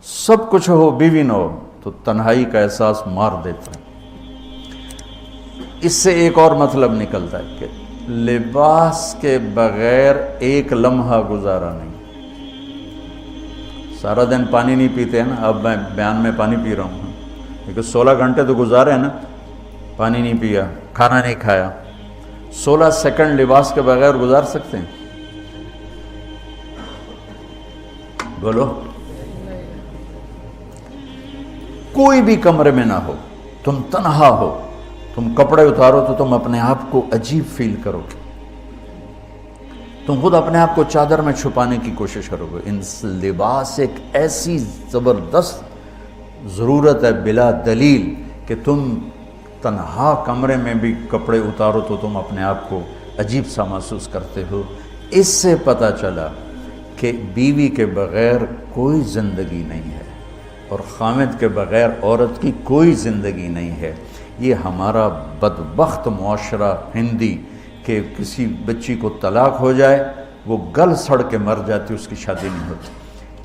سب کچھ ہو بیوی نہ ہو تو تنہائی کا احساس مار دیتا ہے۔ اس سے ایک اور مطلب نکلتا ہے کہ لباس کے بغیر ایک لمحہ گزارا نہیں۔ سارا دن پانی نہیں پیتے ہیں نا، اب میں بیان میں پانی پی رہا ہوں، لیکن 16 گھنٹے تو گزارے ہیں نا، پانی نہیں پیا، کھانا نہیں کھایا، 16 سیکنڈ لباس کے بغیر گزار سکتے ہیں؟ بولو۔ کوئی بھی کمرے میں نہ ہو، تم تنہا ہو، تم کپڑے اتارو تو تم اپنے آپ کو عجیب فیل کرو گے، تم خود اپنے آپ کو چادر میں چھپانے کی کوشش کرو گے۔ ان لباس ایک ایسی زبردست ضرورت ہے بلا دلیل کہ تم تنہا کمرے میں بھی کپڑے اتارو تو تم اپنے آپ کو عجیب سا محسوس کرتے ہو۔ اس سے پتہ چلا کہ بیوی کے بغیر کوئی زندگی نہیں ہے اور خامد کے بغیر عورت کی کوئی زندگی نہیں ہے۔ یہ ہمارا بدبخت معاشرہ ہندی کہ کسی بچی کو طلاق ہو جائے وہ گل سڑ کے مر جاتی، اس کی شادی نہیں ہوتی۔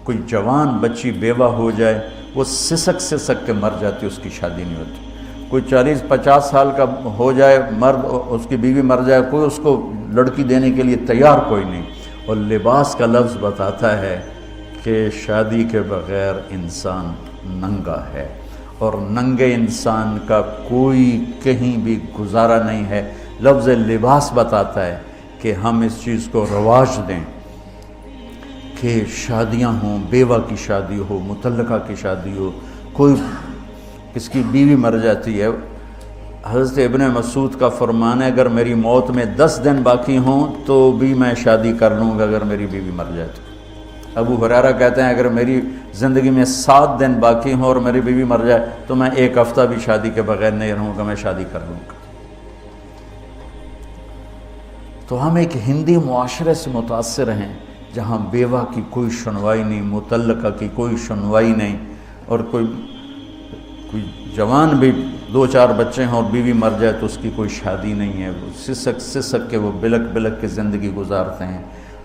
کوئی جوان بچی بیوہ ہو جائے وہ سسک سسک کے مر جاتی، اس کی شادی نہیں ہوتی۔ کوئی 40-50 سال کا ہو جائے مرد، اس کی بیوی مر جائے، کوئی اس کو لڑکی دینے کے لیے تیار کوئی نہیں۔ اور لباس کا لفظ بتاتا ہے کہ شادی کے بغیر انسان ننگا ہے، اور ننگے انسان کا کوئی کہیں بھی گزارا نہیں ہے۔ لفظ لباس بتاتا ہے کہ ہم اس چیز کو رواج دیں کہ شادیاں ہوں، بیوہ کی شادی ہو، مطلقہ کی شادی ہو، کوئی کس کی بیوی مر جاتی ہے۔ حضرت ابن مسعود کا فرمان ہے اگر میری موت میں 10 دن باقی ہوں تو بھی میں شادی کر لوں گا اگر میری بیوی مر جائے تو۔ ابو ہریرہ کہتے ہیں اگر میری زندگی میں 7 دن باقی ہوں اور میری بیوی مر جائے تو میں 1 ہفتہ بھی شادی کے بغیر نہیں رہوں گا، میں شادی کر لوں گا۔ تو ہم ایک ہندی معاشرے سے متاثر ہیں جہاں بیوہ کی کوئی سنوائی نہیں، مطلقہ کی کوئی سنوائی نہیں، اور کوئی جوان بھی 2-4 بچے ہیں اور بیوی مر جائے تو اس کی کوئی شادی نہیں ہے، وہ سسک سسک کے وہ بلک بلک کے زندگی گزارتے ہیں۔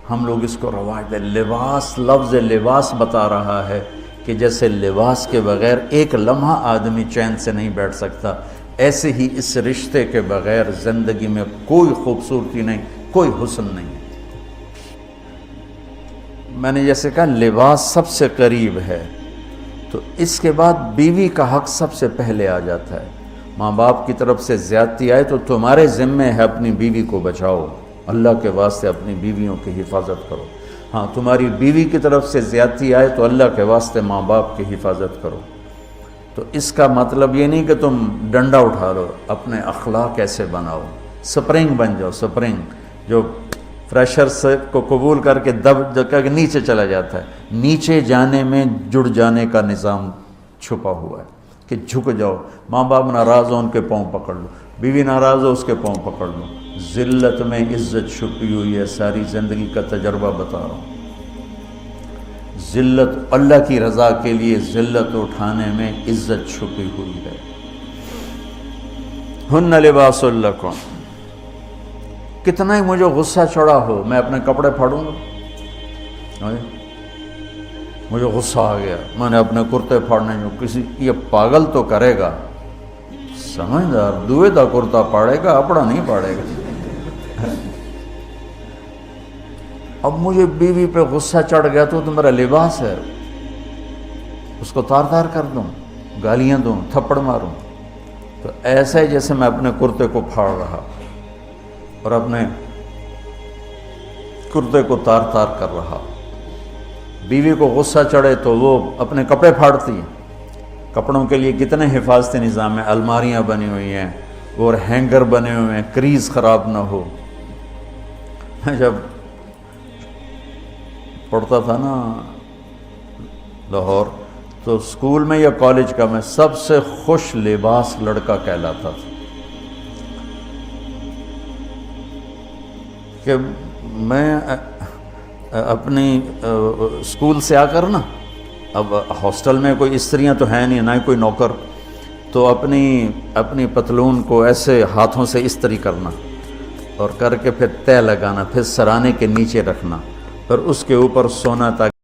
ہم لوگ اس کو رواج دیں۔ لباس، لفظ لباس بتا رہا ہے کہ جیسے لباس کے بغیر ایک لمحہ آدمی چین سے نہیں بیٹھ سکتا، ایسے ہی اس رشتے کے بغیر زندگی میں کوئی خوبصورتی نہیں، کوئی حسن نہیں۔ میں نے جیسے کہا لباس سب سے قریب ہے، تو اس کے بعد بیوی کا حق سب سے پہلے آ جاتا ہے۔ ماں باپ کی طرف سے زیادتی آئے تو تمہارے ذمے ہے اپنی بیوی کو بچاؤ، اللہ کے واسطے اپنی بیویوں کی حفاظت کرو۔ ہاں تمہاری بیوی کی طرف سے زیادتی آئے تو اللہ کے واسطے ماں باپ کی حفاظت کرو۔ تو اس کا مطلب یہ نہیں کہ تم ڈنڈا اٹھا لو، اپنے اخلاق ایسے بناؤ، سپرنگ بن جاؤ، سپرنگ جو فریشر سے کو قبول کر کے دب کر کے نیچے چلا جاتا ہے۔ نیچے جانے میں جڑ جانے کا نظام چھپا ہوا ہے کہ جھک جاؤ، ماں باپ ناراض ہو ان کے پاؤں پکڑ لو، بیوی ناراض ہو اس کے پاؤں پکڑ لو۔ ذلت میں عزت چھپی ہوئی ہے، ساری زندگی کا تجربہ بتا رہا ہوں۔ ذلت اللہ کی رضا کے لیے ذلت اٹھانے میں عزت چھپی ہوئی ہے۔ ہن لباس لکم، کتنا ہی مجھے غصہ چڑھا ہو میں اپنے کپڑے پھاڑوں گا؟ مجھے غصہ آ گیا، میں نے اپنے کرتے پھاڑنے جو کسی یہ پاگل تو کرے گا، سمجھدار دوئے دا کرتا پاڑے گا، اپنا نہیں پاڑے گا۔ اب مجھے بیوی پہ غصہ چڑھ گیا تو میرا لباس ہے، اس کو تار تار کر دوں، گالیاں دوں، تھپڑ ماروں؟ تو ایسا ہی جیسے میں اپنے کرتے کو پھاڑ رہا اور اپنے کرتے کو تار تار کر رہا۔ بیوی کو غصہ چڑھے تو وہ اپنے کپڑے پھاڑتی ہیں۔ کپڑوں کے لیے کتنے حفاظتی نظام ہیں، الماریاں بنی ہوئی ہیں اور ہینگر بنے ہوئے ہیں، کریز خراب نہ ہو۔ میں جب پڑھتا تھا نا لاہور تو اسکول میں یا کالج کا میں سب سے خوش لباس لڑکا کہلاتا تھا کہ میں اپنی اسکول سے آ کر نا، اب ہاسٹل میں کوئی استریاں تو ہیں نہیں، نہ ہی کوئی نوکر، تو اپنی پتلون کو ایسے ہاتھوں سے استری کرنا اور کر کے پھر تہ لگانا، پھر سرانے کے نیچے رکھنا، پھر اس کے اوپر سونا تاکہ